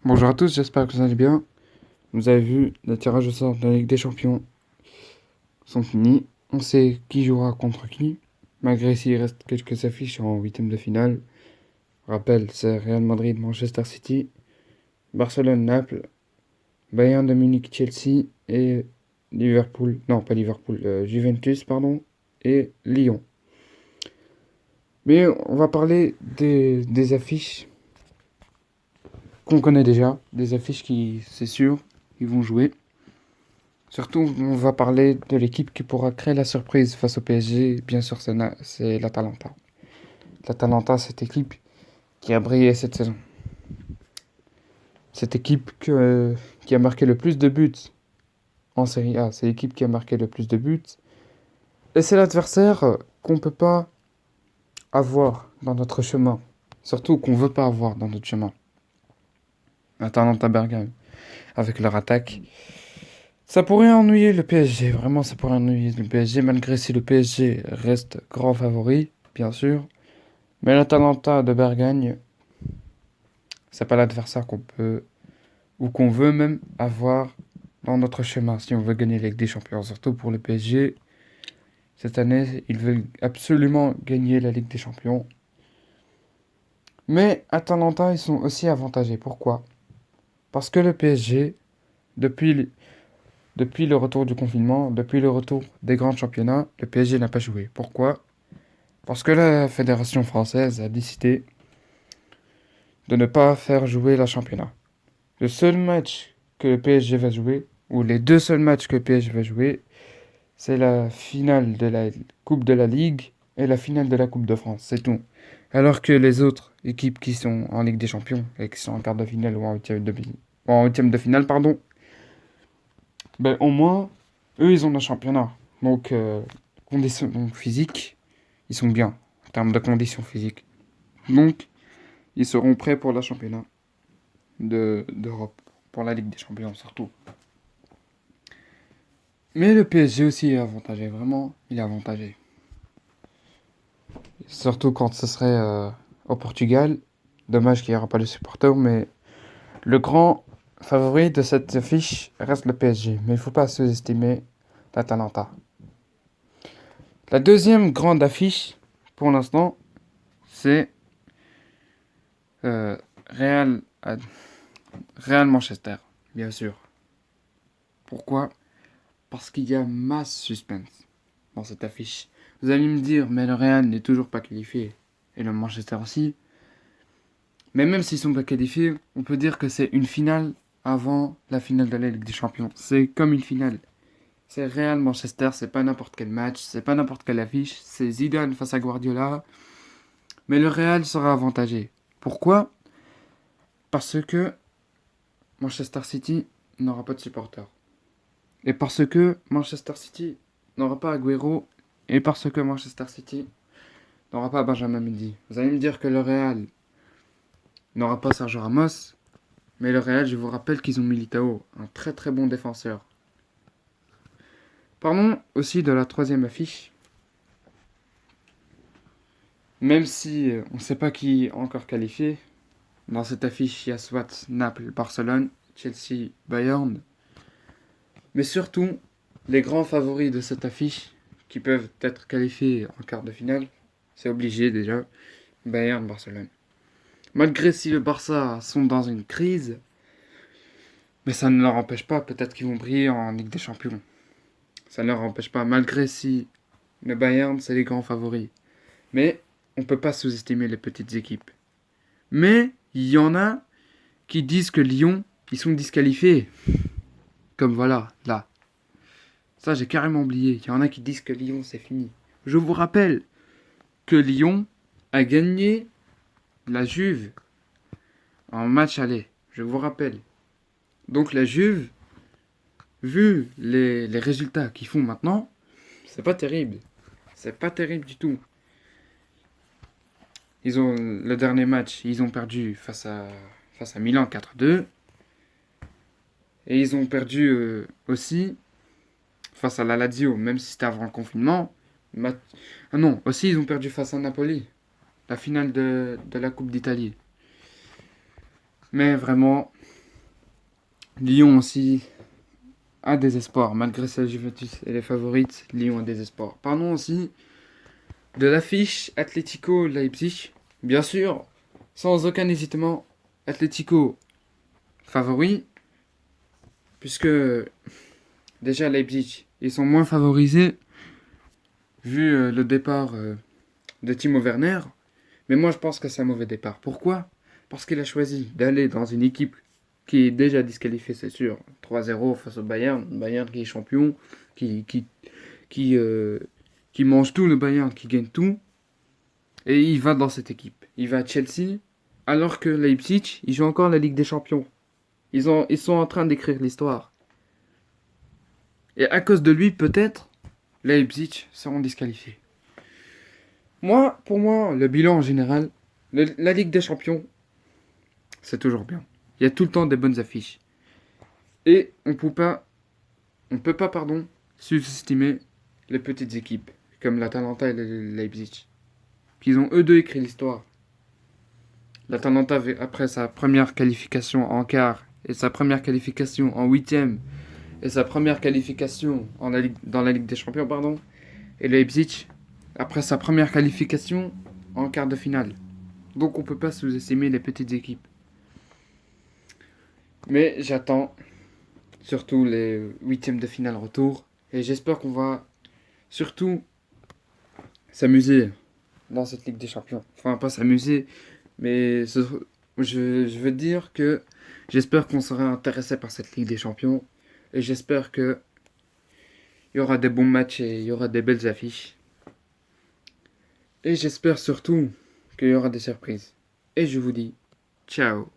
Bonjour à tous, j'espère que vous allez bien. Vous avez vu, les tirages au sort de la Ligue des Champions sont finis. On sait qui jouera contre qui, malgré s'il reste quelques affiches en huitième de finale. Rappel, c'est Real Madrid, Manchester City, Barcelone, Naples, Bayern de Munich, Chelsea et Liverpool, non pas Liverpool, Juventus, pardon, et Lyon. Mais on va parler des affiches qu'on connaît déjà, des affiches qui, c'est sûr, ils vont jouer. Surtout, on va parler de l'équipe qui pourra créer la surprise face au PSG. Bien sûr, c'est l'Atalanta. L'Atalanta, cette équipe qui a brillé cette saison. Cette équipe qui a marqué le plus de buts en Serie A. C'est l'équipe qui a marqué le plus de buts. Et c'est l'adversaire qu'on ne peut pas avoir dans notre chemin. Surtout qu'on ne veut pas avoir dans notre chemin. L'Atalanta Bergame, avec leur attaque. Ça pourrait ennuyer le PSG, vraiment ça pourrait ennuyer le PSG, malgré si le PSG reste grand favori, bien sûr. Mais l'Atalanta de Bergame, c'est pas l'adversaire qu'on peut, ou qu'on veut même avoir dans notre chemin si on veut gagner la Ligue des Champions. Surtout pour le PSG, cette année, ils veulent absolument gagner la Ligue des Champions. Mais Atalanta, ils sont aussi avantagés. Pourquoi? Parce que le PSG, depuis le retour du confinement, depuis le retour des grands championnats, le PSG n'a pas joué. Pourquoi? Parce que la Fédération française a décidé de ne pas faire jouer le championnat. Le seul match que le PSG va jouer, ou les deux seuls matchs que le PSG va jouer, c'est la finale de la Coupe de la Ligue et la finale de la Coupe de France. C'est tout. Alors que les autres équipes qui sont en Ligue des Champions et qui sont en quart de finale ou en huitième de finale, pardon, ben au moins, eux, ils ont le championnat. Donc, conditions physiques, ils sont bien en termes de conditions physiques. Donc, ils seront prêts pour le championnat d'Europe, pour la Ligue des Champions surtout. Mais le PSG aussi est avantagé, vraiment, il est avantagé. Surtout quand ce serait au Portugal. Dommage qu'il n'y aura pas de supporters, mais le grand favori de cette affiche reste le PSG. Mais il ne faut pas sous-estimer l'Atalanta. La deuxième grande affiche, pour l'instant, c'est euh, Real, Real Manchester, bien sûr. Pourquoi? Parce qu'il y a masse suspense dans cette affiche. Vous allez me dire, mais le Real n'est toujours pas qualifié. Et le Manchester aussi. Mais même s'ils sont pas qualifiés, on peut dire que c'est une finale avant la finale de la Ligue des Champions. C'est comme une finale. C'est Real Manchester, c'est pas n'importe quel match, c'est pas n'importe quelle affiche. C'est Zidane face à Guardiola. Mais le Real sera avantagé. Pourquoi? Parce que Manchester City n'aura pas de supporters. Et parce que Manchester City n'aura pas Agüero. Et parce que Manchester City n'aura pas Benjamin Mendy. Vous allez me dire que le Real n'aura pas Sergio Ramos. Mais le Real, je vous rappelle qu'ils ont Militao, un très très bon défenseur. Parlons aussi de la troisième affiche. Même si on ne sait pas qui est encore qualifié, dans cette affiche, il y a soit Naples, Barcelone, Chelsea, Bayern. Mais surtout, les grands favoris de cette affiche, qui peuvent être qualifiés en quart de finale, c'est obligé déjà, Bayern, Barcelone. Malgré si le Barça sont dans une crise, mais ça ne leur empêche pas, peut-être qu'ils vont briller en Ligue des Champions. Ça ne leur empêche pas, malgré si le Bayern, c'est les grands favoris. Mais on ne peut pas sous-estimer les petites équipes. Mais il y en a qui disent que Lyon, ils sont disqualifiés. Comme voilà, là. Ça, j'ai carrément oublié. Il y en a qui disent que Lyon, c'est fini. Je vous rappelle que Lyon a gagné la Juve en match aller. Je vous rappelle. Donc la Juve, vu les résultats qu'ils font maintenant, c'est pas terrible. C'est pas terrible du tout. Ils ont le dernier match, ils ont perdu face à Milan 4-2. Et ils ont perdu aussi face à la Lazio, même si c'était avant le confinement. Ah non, aussi ils ont perdu face à Napoli, la finale de la Coupe d'Italie. Mais vraiment, Lyon aussi a des espoirs. Malgré sa Juventus et les favorites, Lyon a des espoirs. Parlons aussi de l'affiche Atlético-Leipzig. Bien sûr, sans aucun hésitement, Atlético favori, puisque déjà Leipzig, ils sont moins favorisés vu le départ de Timo Werner. Mais moi, je pense que c'est un mauvais départ. Pourquoi? Parce qu'il a choisi d'aller dans une équipe qui est déjà disqualifiée, c'est sûr. 3-0 face au Bayern. Bayern qui est champion, qui, qui, qui, euh, qui mange tout, le Bayern qui gagne tout. Et il va dans cette équipe. Il va à Chelsea, alors que Leipzig, ils jouent encore la Ligue des Champions. Ils sont en train d'écrire l'histoire. Et à cause de lui, peut-être, Leipzig seront disqualifiés. Moi, pour moi, le bilan en général, la Ligue des Champions, c'est toujours bien. Il y a tout le temps des bonnes affiches. Et on peut pas, pardon, sous-estimer les petites équipes, comme l'Atalanta et le Leipzig. Qu'ils ont eux deux écrit l'histoire. L'Atalanta, après sa première qualification en quart, et sa première qualification en huitième, et sa première qualification dans la Ligue des Champions, pardon, et Leipzig, après sa première qualification en quart de finale. Donc on peut pas sous-estimer les petites équipes. Mais j'attends surtout les huitièmes de finale retour. Et j'espère qu'on va surtout s'amuser dans cette Ligue des Champions. Enfin, pas s'amuser, mais je veux dire que j'espère qu'on sera intéressé par cette Ligue des Champions. Et j'espère que il y aura des bons matchs et il y aura des belles affiches. Et j'espère surtout qu'il y aura des surprises. Et je vous dis ciao.